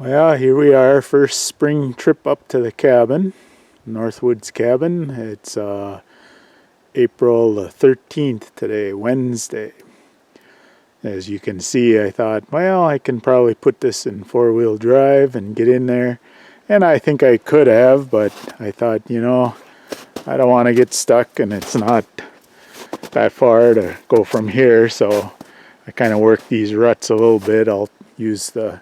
Well, here we are, first spring trip up to the cabin, Northwoods cabin. It's April the 13th today, Wednesday. As you can see, I thought, well, I can probably put this in four-wheel drive and get in there. And I think I could have, but I thought, I don't want to get stuck, and it's not that far to go from here. So I kind of work these ruts a little bit. I'll use the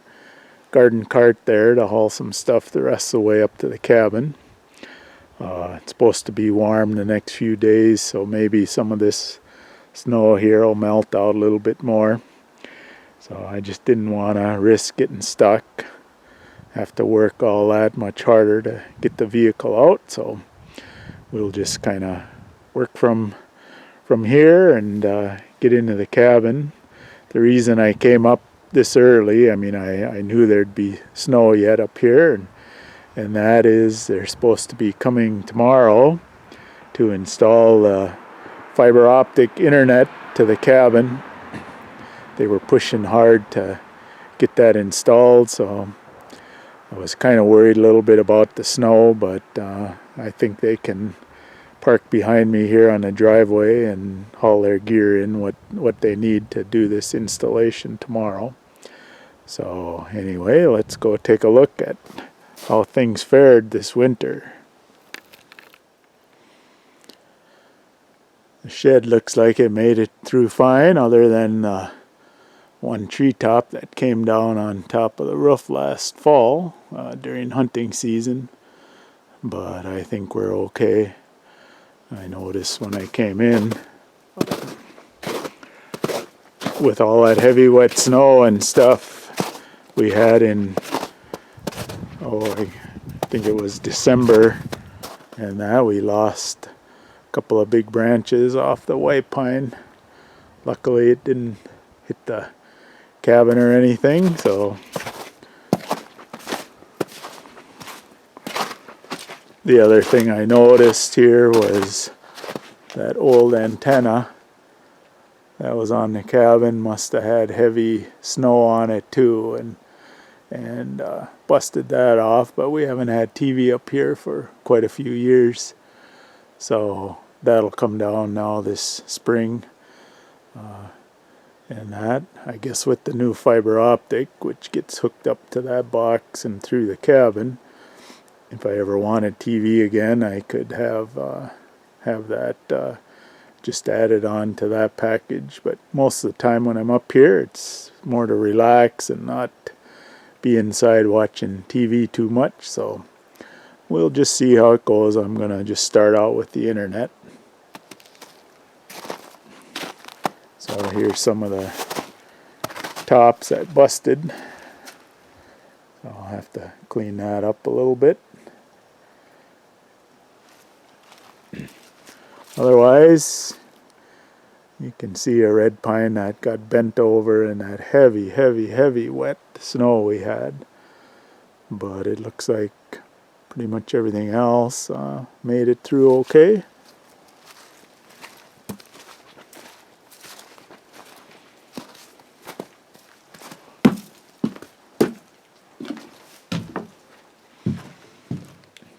garden cart there to haul some stuff the rest of the way up to the cabin. It's supposed to be warm the next few days, so maybe some of this snow here will melt out a little bit more. So I just didn't want to risk getting stuck, have to work all that much harder to get the vehicle out. So we'll just kind of work from here and get into the cabin. The reason I came up this early, I knew there'd be snow yet up here, and that is they're supposed to be coming tomorrow to install fiber optic internet to the cabin. They were pushing hard to get that installed, so I was kind of worried a little bit about the snow, but I think they can park behind me here on the driveway and haul their gear in what they need to do this installation tomorrow. So anyway, let's go take a look at how things fared this winter. The shed looks like it made it through fine, other than one treetop that came down on top of the roof last fall during hunting season. But I think we're okay. I noticed when I came in, with all that heavy wet snow and stuff we had in, I think it was December, and that we lost a couple of big branches off the white pine. Luckily it didn't hit the cabin or anything, so the other thing I noticed here was that old antenna that was on the cabin must have had heavy snow on it too, and busted that off. But we haven't had TV up here for quite a few years, so that'll come down now this spring. And that, I guess, with the new fiber optic, which gets hooked up to that box and through the cabin, if I ever wanted TV again, I could have that just added on to that package. But most of the time when I'm up here, it's more to relax and not be inside watching TV too much. So we'll just see how it goes. I'm gonna just start out with the internet. So here's some of the tops that busted. So I'll have to clean that up a little bit. Otherwise, you can see a red pine that got bent over in that heavy wet snow we had. But it looks like pretty much everything else made it through okay.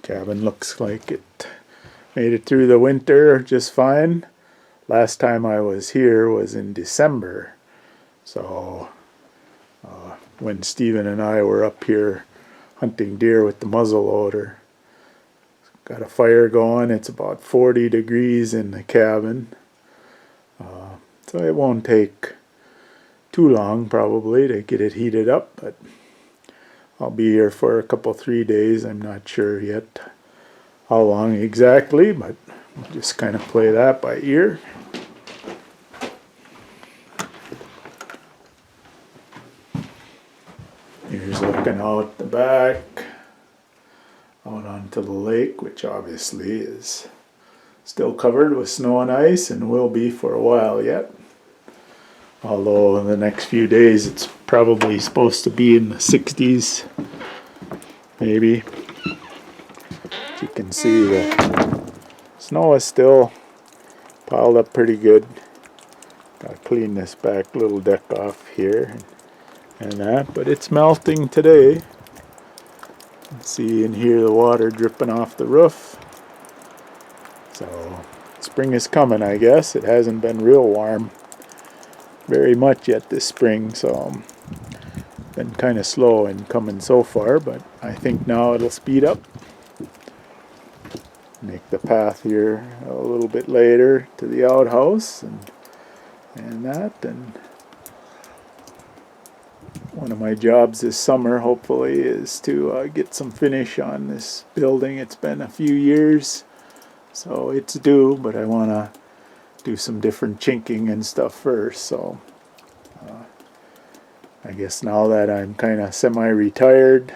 Cabin looks like it made it through the winter just fine. Last time I was here was in December, so when Stephen and I were up here hunting deer with the muzzleloader. Got a fire going. It's about 40 degrees in the cabin, so it won't take too long probably to get it heated up, but I'll be here for a couple 3 days. I'm not sure yet how long exactly, but we'll just kind of play that by ear. Here's looking out the back, out onto the lake, which obviously is still covered with snow and ice and will be for a while yet. Although in the next few days it's probably supposed to be in the 60s, maybe. As you can see, the snow is still piled up pretty good. Gotta clean this back little deck off here and that, but it's melting today. See and hear the water dripping off the roof. So spring is coming, I guess. It hasn't been real warm very much yet this spring, so been kind of slow in coming so far, but I think now it'll speed up. Make the path here a little bit later to the outhouse and that. And one of my jobs this summer, hopefully, is to get some finish on this building. It's been a few years, so it's due, but I want to do some different chinking and stuff first. So I guess now that I'm kind of semi-retired,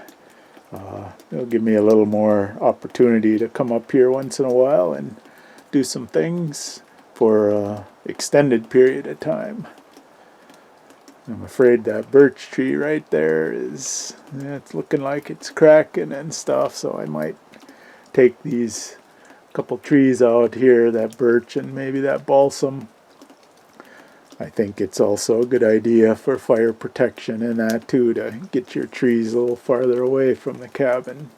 it'll give me a little more opportunity to come up here once in a while and do some things for an extended period of time. I'm afraid that birch tree right there is, it's looking like it's cracking and stuff, so I might take these couple trees out here, that birch and maybe that balsam. I think it's also a good idea for fire protection and that too, to get your trees a little farther away from the cabin.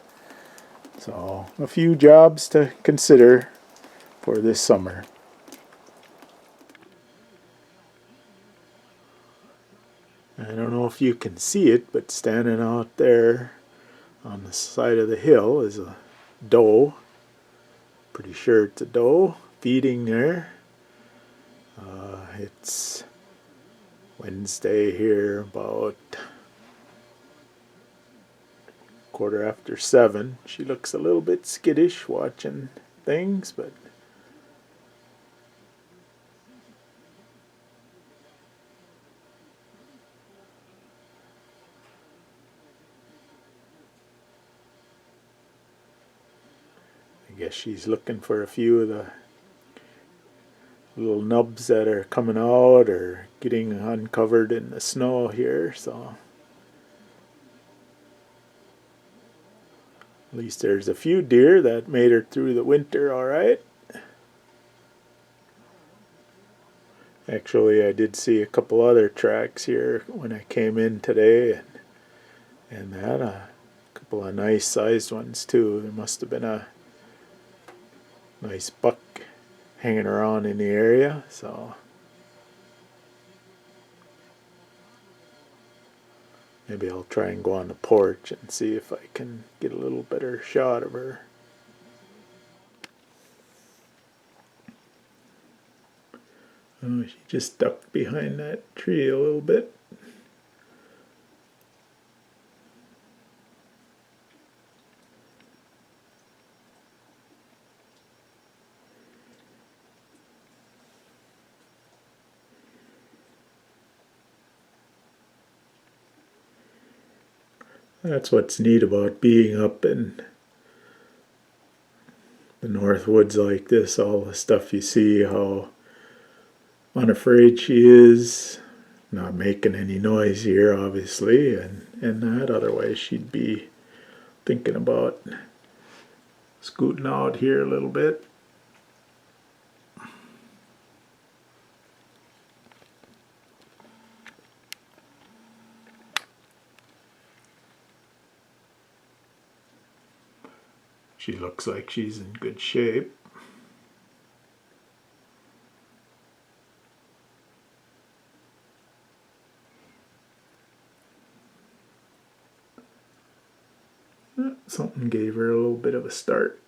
So a few jobs to consider for this summer. I don't know if you can see it, but standing out there on the side of the hill is a doe. Pretty sure it's a doe feeding there. It's Wednesday here, about 7:15. She looks a little bit skittish watching things, but I guess she's looking for a few of the little nubs that are coming out or getting uncovered in the snow here. So at least there's a few deer that made her through the winter all right. Actually, I did see a couple other tracks here when I came in today, and that a couple of nice sized ones too. There must have been a nice buck hanging around in the area, so maybe I'll try and go on the porch and see if I can get a little better shot of her. Oh, she just ducked behind that tree a little bit. That's what's neat about being up in the North Woods like this. All the stuff you see, how unafraid she is, not making any noise here, obviously, and that. Otherwise, she'd be thinking about scooting out here a little bit. She looks like she's in good shape. Something gave her a little bit of a start.